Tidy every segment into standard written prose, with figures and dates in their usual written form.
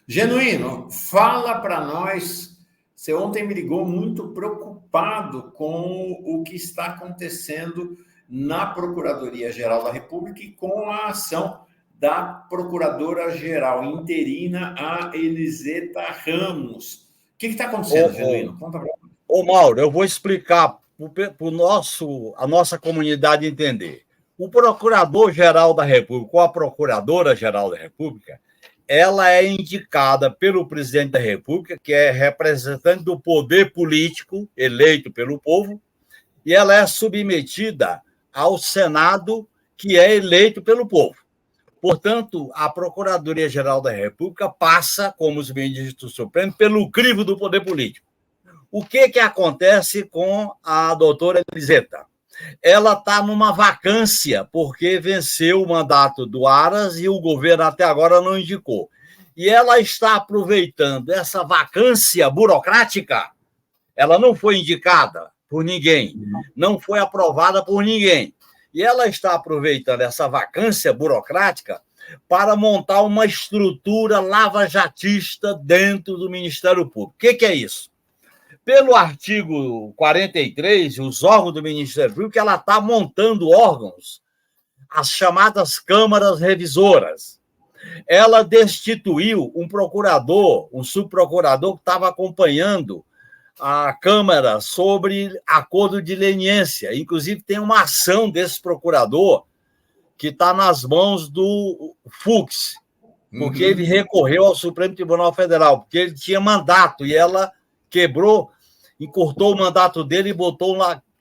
Genuíno, fala para nós. Você ontem me ligou muito preocupado com o que está acontecendo na Procuradoria-Geral da República e com a ação da Procuradora-Geral interina, a Eliseta Ramos. O que está acontecendo, Genuíno? Conta para nós. Ô, Mauro, eu vou explicar para a nossa comunidade entender. O Procurador-Geral da República, ou a Procuradora-Geral da República, ela é indicada pelo presidente da República, que é representante do poder político eleito pelo povo, e ela é submetida ao Senado, que é eleito pelo povo. Portanto, a Procuradoria-Geral da República passa, como os ministros do Supremo, pelo crivo do poder político. O que acontece com a doutora Eliseta? Ela está numa vacância, porque venceu o mandato do Aras e o governo até agora não indicou. E ela está aproveitando essa vacância burocrática. Ela não foi indicada por ninguém, não foi aprovada por ninguém. E ela está aproveitando essa vacância burocrática para montar uma estrutura lavajatista dentro do Ministério Público. O que é isso? Pelo artigo 43, os órgãos do Ministério Público, ela está montando órgãos, as chamadas câmaras revisoras. Ela destituiu um procurador, um subprocurador que estava acompanhando a Câmara sobre acordo de leniência. Inclusive, tem uma ação desse procurador que está nas mãos do Fux, porque ele recorreu ao Supremo Tribunal Federal, porque ele tinha mandato e ela quebrou, encurtou o mandato dele e botou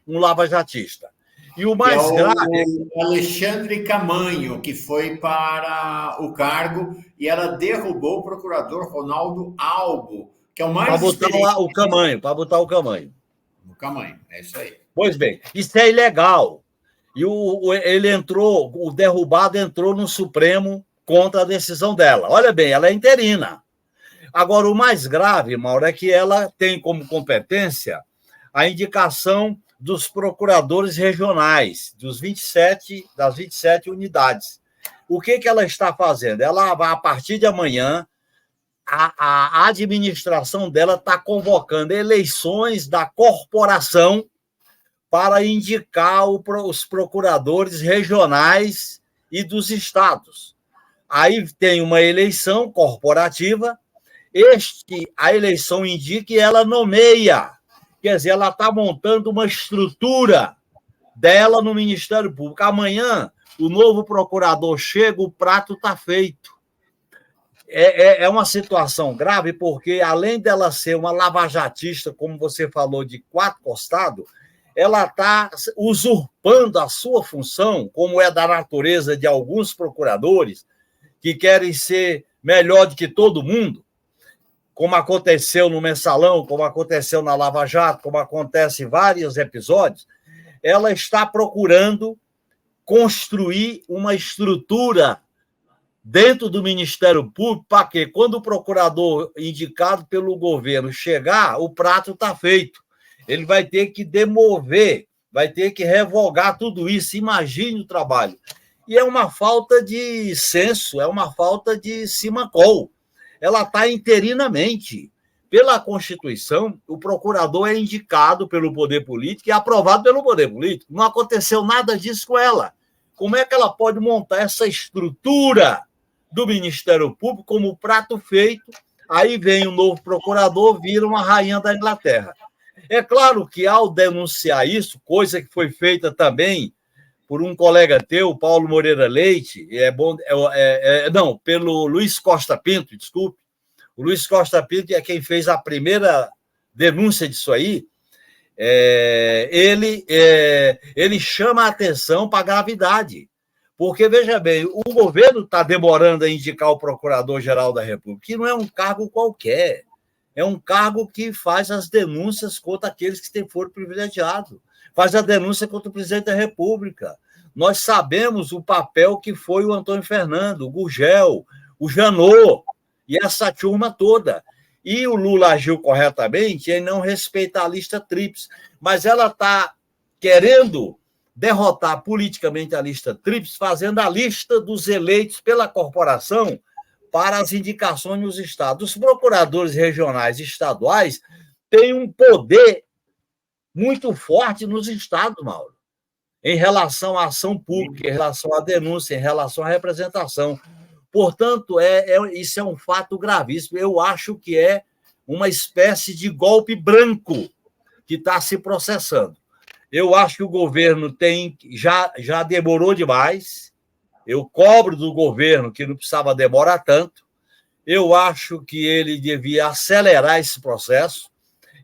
um lavajatista. E o mais grave... O Alexandre Camanho, que foi para o cargo, e ela derrubou o procurador Ronaldo Albo, que é o mais... Para botar o Camanho. O Camanho, é isso aí. Pois bem, isso é ilegal. E ele entrou, o derrubado entrou no Supremo contra a decisão dela. Olha bem, ela é interina. Agora, o mais grave, Mauro, é que ela tem como competência a indicação dos procuradores regionais, das 27 unidades. O que ela está fazendo? Ela vai, a partir de amanhã, a administração dela está convocando eleições da corporação para indicar os procuradores regionais e dos estados. Aí tem uma eleição corporativa, a eleição indica e ela nomeia. Quer dizer, ela está montando uma estrutura dela no Ministério Público. Amanhã, o novo procurador chega, o prato está feito. É uma situação grave, porque, além dela ser uma lavajatista, como você falou, de 4 costados, ela está usurpando a sua função, como é da natureza de alguns procuradores, que querem ser melhor do que todo mundo, como aconteceu no Mensalão, como aconteceu na Lava Jato, como acontece em vários episódios. Ela está procurando construir uma estrutura dentro do Ministério Público para que, quando o procurador indicado pelo governo chegar, o prato está feito. Ele vai ter que demover, vai ter que revogar tudo isso. Imagine o trabalho. E é uma falta de senso, é uma falta de simancol. Ela está interinamente. Pela Constituição, o procurador é indicado pelo poder político e aprovado pelo poder político. Não aconteceu nada disso com ela. Como é que ela pode montar essa estrutura do Ministério Público como prato feito? Aí vem o novo procurador, vira uma rainha da Inglaterra. É claro que, ao denunciar isso, coisa que foi feita também por um colega teu, Paulo Moreira Leite, pelo Luiz Costa Pinto, desculpe. O Luiz Costa Pinto é quem fez a primeira denúncia disso aí. Ele chama a atenção para a gravidade. Porque, veja bem, o governo está demorando a indicar o Procurador-Geral da República, que não é um cargo qualquer. É um cargo que faz as denúncias contra aqueles que foram privilegiados. Faz a denúncia contra o presidente da República. Nós sabemos o papel que foi o Antônio Fernando, o Gurgel, o Janot e essa turma toda. E o Lula agiu corretamente em não respeitar a lista tríplice. Mas ela está querendo derrotar politicamente a lista tríplice, fazendo a lista dos eleitos pela corporação para as indicações nos estados. Os procuradores regionais e estaduais têm um poder muito forte nos estados, Mauro, em relação à ação pública, em relação à denúncia, em relação à representação. Portanto, isso é um fato gravíssimo. Eu acho que é uma espécie de golpe branco que está se processando. Eu acho que o governo já demorou demais. Eu cobro do governo que não precisava demorar tanto. Eu acho que ele devia acelerar esse processo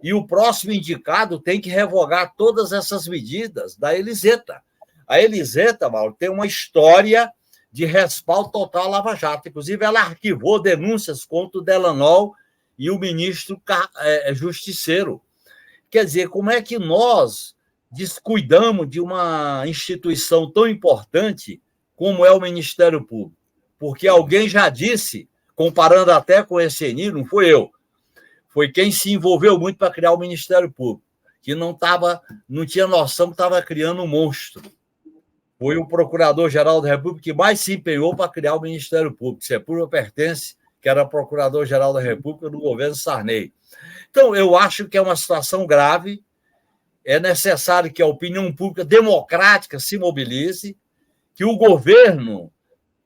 e o próximo indicado tem que revogar todas essas medidas da Eliseta. A Eliseta, Mauro, tem uma história de respaldo total à Lava Jato. Inclusive, ela arquivou denúncias contra o Delanol e o ministro Justiceiro. Quer dizer, como é que nós descuidamos de uma instituição tão importante como é o Ministério Público? Porque alguém já disse, comparando até com o SNI, não foi eu, foi quem se envolveu muito para criar o Ministério Público, que não tinha noção que estava criando um monstro. Foi o Procurador-Geral da República que mais se empenhou para criar o Ministério Público. Sepúlveda Pertence, que era Procurador-Geral da República do governo Sarney. Então, eu acho que é uma situação grave, é necessário que a opinião pública democrática se mobilize, que o governo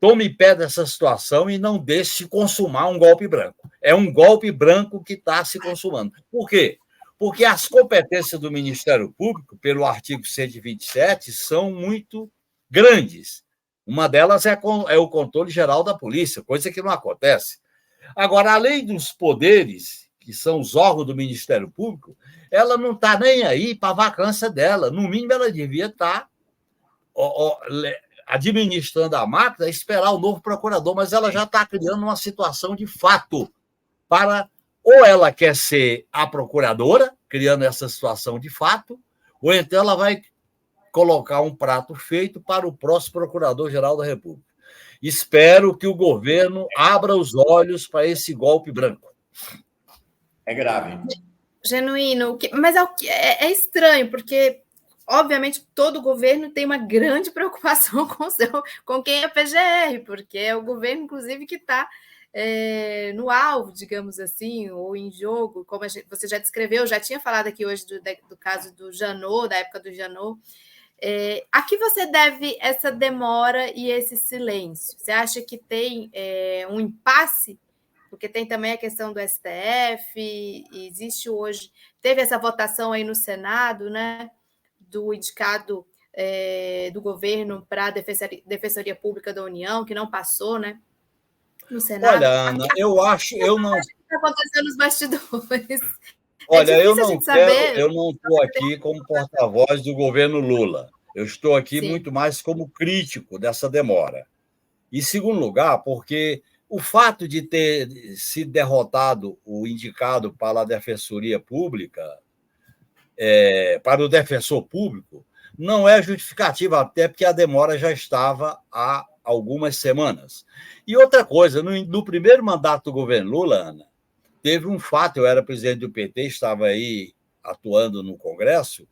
tome pé dessa situação e não deixe se consumar um golpe branco. É um golpe branco que está se consumando. Por quê? Porque as competências do Ministério Público, pelo artigo 127, são muito grandes. Uma delas é o controle geral da polícia, coisa que não acontece. Agora, além dos poderes, que são os órgãos do Ministério Público, ela não está nem aí para a vacância dela. No mínimo, ela devia estar administrando a máquina, esperar o novo procurador, mas ela já está criando uma situação de fato para... Ou ela quer ser a procuradora, criando essa situação de fato, ou então ela vai colocar um prato feito para o próximo Procurador-Geral da República. Espero que o governo abra os olhos para esse golpe branco. É grave. Genuíno, mas é estranho, porque, obviamente, todo governo tem uma grande preocupação com quem é PGR, porque é o governo, inclusive, que está no alvo, digamos assim, ou em jogo, como você já descreveu, já tinha falado aqui hoje do caso do Janot, da época do Janot. A que você deve essa demora e esse silêncio? Você acha que tem um impasse? Porque tem também a questão do STF, existe hoje, teve essa votação aí no Senado, né, do indicado do governo para a Defensoria Pública da União, que não passou, né, no Senado. Olha, Ana, eu não... Está acontecendo nos bastidores. Olha, eu não estou aqui como porta-voz do governo Lula. Eu estou aqui muito mais como crítico dessa demora. E, em segundo lugar, porque o fato de ter sido derrotado o indicado para a Defensoria Pública, para o defensor público, não é justificativa, até porque a demora já estava há algumas semanas. E outra coisa, no primeiro mandato do governo Lula, Ana, teve um fato, eu era presidente do PT, estava aí atuando no Congresso,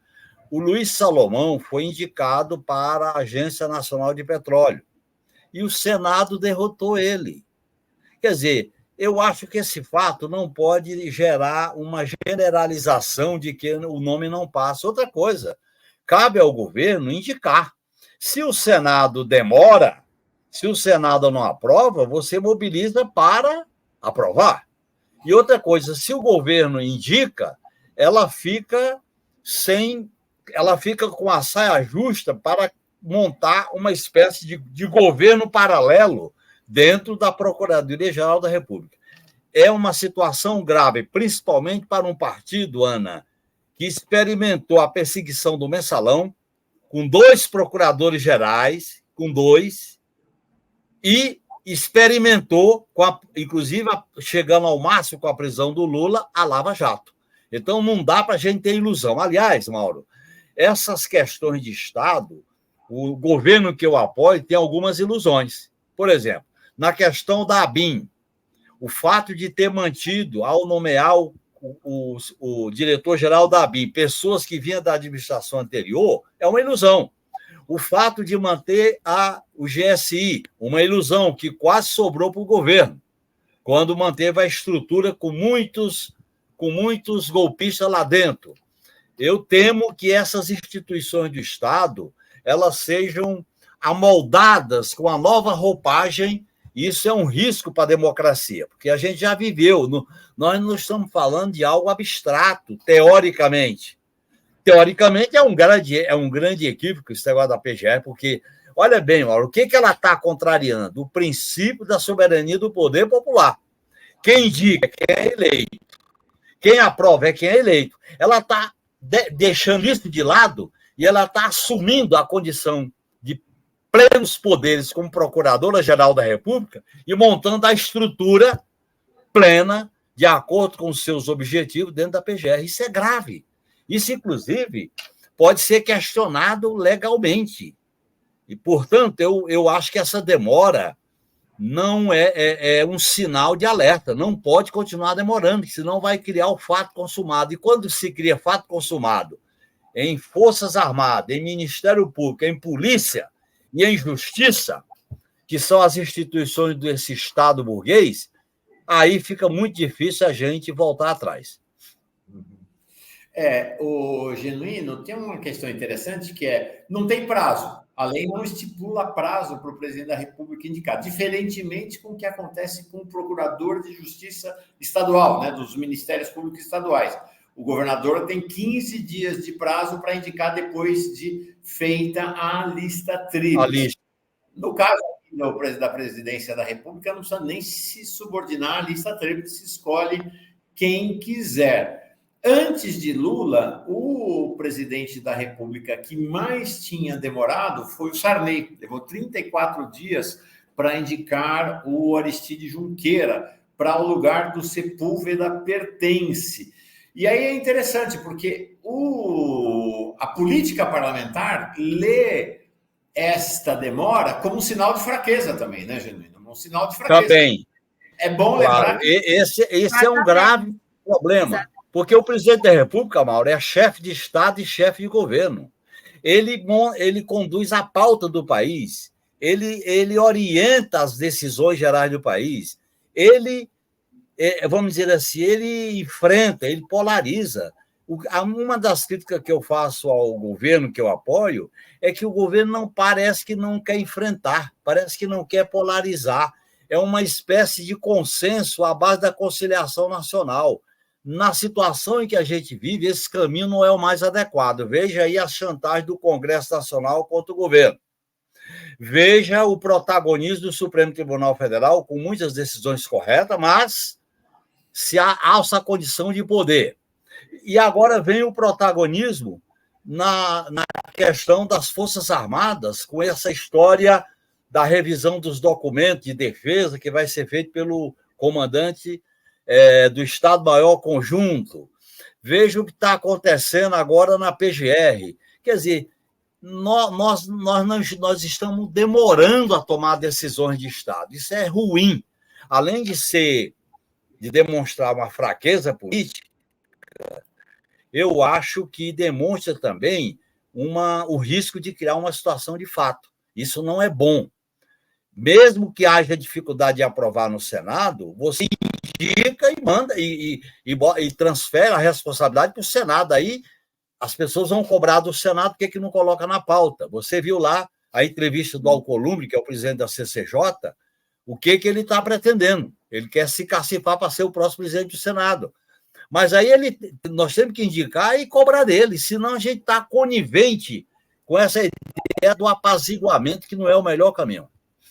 o Luiz Salomão foi indicado para a Agência Nacional de Petróleo, e o Senado derrotou ele. Quer dizer, eu acho que esse fato não pode gerar uma generalização de que o nome não passa. Outra coisa, cabe ao governo indicar. Se o Senado demora, se o Senado não aprova, você mobiliza para aprovar. E outra coisa, se o governo indica, ela fica com a saia justa para montar uma espécie de governo paralelo dentro da Procuradoria-Geral da República. É uma situação grave, principalmente para um partido, Ana, que experimentou a perseguição do mensalão, com 2 procuradores gerais, e experimentou, inclusive chegando ao máximo com a prisão do Lula, a Lava Jato. Então, não dá para a gente ter ilusão. Aliás, Mauro, essas questões de Estado, o governo que eu apoio tem algumas ilusões. Por exemplo, na questão da ABIN, o fato de ter mantido, ao nomear o diretor-geral da ABIN, pessoas que vinham da administração anterior, é uma ilusão. O fato de manter o GSI, uma ilusão que quase sobrou para o governo. quando manteve a estrutura com muitos golpistas lá dentro. Eu temo que essas instituições do Estado elas sejam amoldadas com a nova roupagem. Isso é um risco para a democracia, porque a gente já viveu. Nós não estamos falando de algo abstrato, teoricamente. Teoricamente, é um grande equívoco esse negócio da PGR, porque, olha bem, Mauro, o que ela está contrariando? O princípio da soberania do poder popular. Quem indica é quem é eleito. Quem aprova é quem é eleito. Ela está deixando isso de lado e ela está assumindo a condição de plenos poderes como Procuradora-Geral da República e montando a estrutura plena de acordo com os seus objetivos dentro da PGR. Isso é grave. Isso, inclusive, pode ser questionado legalmente. E, portanto, eu acho que essa demora não é um sinal de alerta. Não pode continuar demorando, senão vai criar o fato consumado. E quando se cria fato consumado em Forças Armadas, em Ministério Público, em Polícia e em Justiça, que são as instituições desse Estado burguês, aí fica muito difícil a gente voltar atrás. O Genuíno, tem uma questão interessante que não tem prazo. A lei não estipula prazo para o presidente da República indicar, diferentemente com o que acontece com o procurador de justiça estadual, né, dos ministérios públicos estaduais. O governador tem 15 dias de prazo para indicar depois de feita a lista tríplice. No caso da presidência da República, não precisa nem se subordinar à lista tríplice, escolhe quem quiser. Antes de Lula, o presidente da República que mais tinha demorado foi o Sarney. Levou 34 dias para indicar o Aristide Junqueira para o lugar do Sepúlveda Pertence. E aí é interessante, porque a política parlamentar lê esta demora como um sinal de fraqueza também, né, Genuíno? Um sinal de fraqueza. Também. É bom lembrar... Esse é um grave problema. Exato. Porque o presidente da República, Mauro, é chefe de Estado e chefe de governo. Ele conduz a pauta do país, ele orienta as decisões gerais do país, vamos dizer assim, ele enfrenta, ele polariza. Uma das críticas que eu faço ao governo, que eu apoio, é que o governo parece que não quer enfrentar, parece que não quer polarizar. É uma espécie de consenso à base da conciliação nacional. Na situação em que a gente vive, esse caminho não é o mais adequado. Veja aí as chantagens do Congresso Nacional contra o governo. Veja o protagonismo do Supremo Tribunal Federal, com muitas decisões corretas, mas se alça a condição de poder. E agora vem o protagonismo na questão das Forças Armadas, com essa história da revisão dos documentos de defesa que vai ser feito pelo comandante do Estado-Maior Conjunto. Veja o que está acontecendo agora na PGR. Quer dizer, nós estamos demorando a tomar decisões de Estado. Isso é ruim. Além de demonstrar uma fraqueza política, eu acho que demonstra também o risco de criar uma situação de fato. Isso não é bom. Mesmo que haja dificuldade de aprovar no Senado, você indica e manda e transfere a responsabilidade para o Senado. Aí as pessoas vão cobrar do Senado porque que não coloca na pauta. Você viu lá a entrevista do Alcolumbre, que é o presidente da CCJ, o que ele está pretendendo. Ele quer se cacifar para ser o próximo presidente do Senado. Mas aí nós temos que indicar e cobrar dele, senão a gente está conivente com essa ideia do apaziguamento, que não é o melhor caminho.